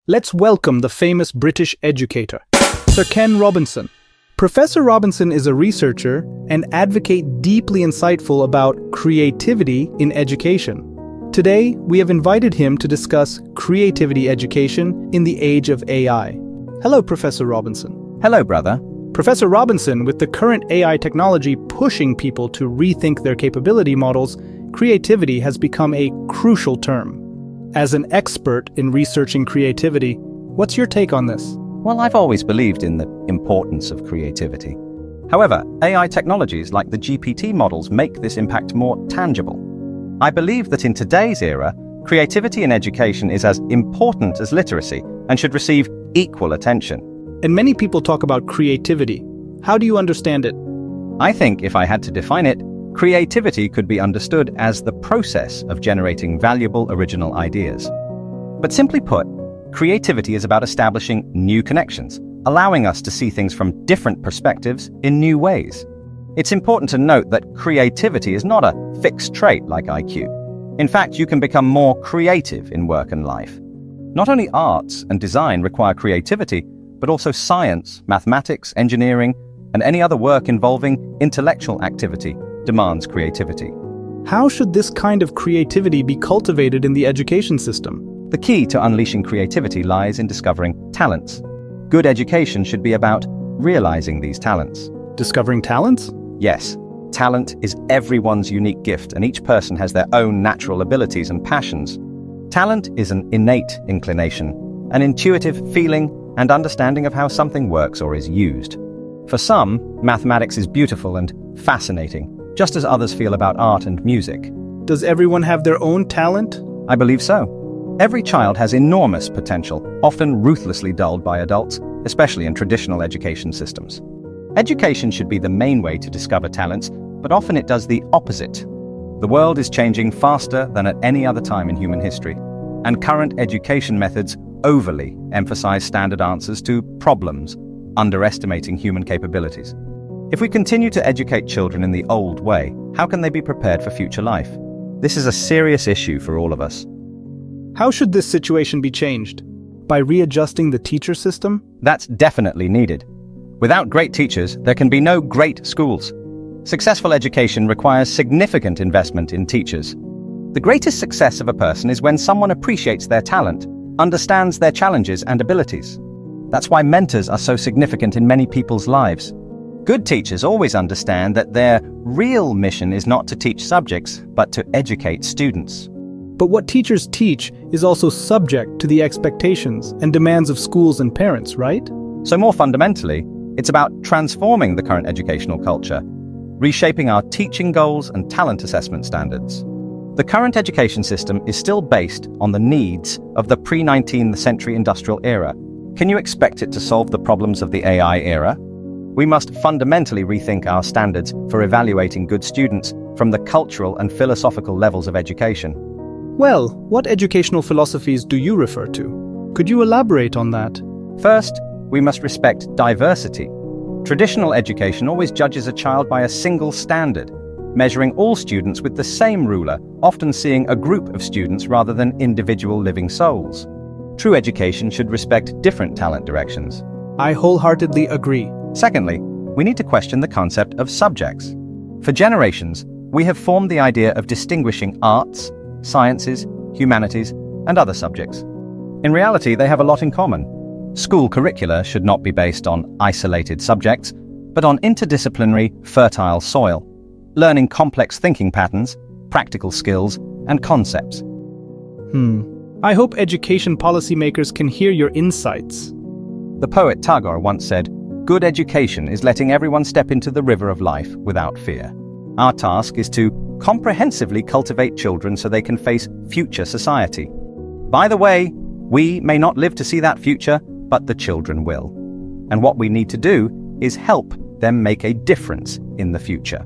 Let's welcome the famous British educator, Sir Ken Robinson. Professor Robinson is a researcher and advocate deeply insightful about creativity in education. Today, we have invited him to discuss creativity education in the age of AI. Hello, Professor Robinson. Hello, brother. Professor Robinson, with the current AI technology pushing people to rethink their capability models, creativity has become a crucial term. As an expert in researching creativity, what's your take on this? Well, I've always believed in the importance of creativity. However, AI technologies like the GPT models make this impact more tangible. I believe that in today's era, creativity in education is as important as literacy and should receive equal attention. And many people talk about creativity. How do you understand it? I think if I had to define it, creativity could be understood as the process of generating valuable original ideas. But simply put, creativity is about establishing new connections, allowing us to see things from different perspectives in new ways. It's important to note that creativity is not a fixed trait like IQ. In fact, you can become more creative in work and life. Not only arts and design require creativity, but also science, mathematics, engineering, and any other work involving intellectual activity demands creativity. How should this kind of creativity be cultivated in the education system? The key to unleashing creativity lies in discovering talents. Good education should be about realizing these talents. Discovering talents? Yes, talent is everyone's unique gift, and each person has their own natural abilities and passions. Talent is an innate inclination, an intuitive feeling and understanding of how something works or is used. For some, mathematics is beautiful and fascinating, just as others feel about art and music. Does everyone have their own talent? I believe so. Every child has enormous potential, often ruthlessly dulled by adults, especially in traditional education systems. Education should be the main way to discover talents, but often it does the opposite. The world is changing faster than at any other time in human history, and current education methods overly emphasize standard answers to problems, underestimating human capabilities. If we continue to educate children in the old way, how can they be prepared for future life? This is a serious issue for all of us. How should this situation be changed? By readjusting the teacher system? That's definitely needed. Without great teachers, there can be no great schools. Successful education requires significant investment in teachers. The greatest success of a person is when someone appreciates their talent, understands their challenges and abilities. That's why mentors are so significant in many people's lives. Good teachers always understand that their real mission is not to teach subjects, but to educate students. But what teachers teach is also subject to the expectations and demands of schools and parents, right? So more fundamentally, it's about transforming the current educational culture, reshaping our teaching goals and talent assessment standards. The current education system is still based on the needs of the pre-19th century industrial era. Can you expect it to solve the problems of the AI era? We must fundamentally rethink our standards for evaluating good students from the cultural and philosophical levels of education. Well, what educational philosophies do you refer to? Could you elaborate on that? First, we must respect diversity. Traditional education always judges a child by a single standard, measuring all students with the same ruler, often seeing a group of students rather than individual living souls. True education should respect different talent directions. I wholeheartedly agree. Secondly, we need to question the concept of subjects. For generations, we have formed the idea of distinguishing arts, sciences, humanities, and other subjects. In reality, they have a lot in common. School curricula should not be based on isolated subjects, but on interdisciplinary, fertile soil, learning complex thinking patterns, practical skills, and concepts. I hope education policymakers can hear your insights. The poet Tagore once said, "Good education is letting everyone step into the river of life without fear." Our task is to comprehensively cultivate children so they can face future society. By the way, we may not live to see that future, but the children will. And what we need to do is help them make a difference in the future.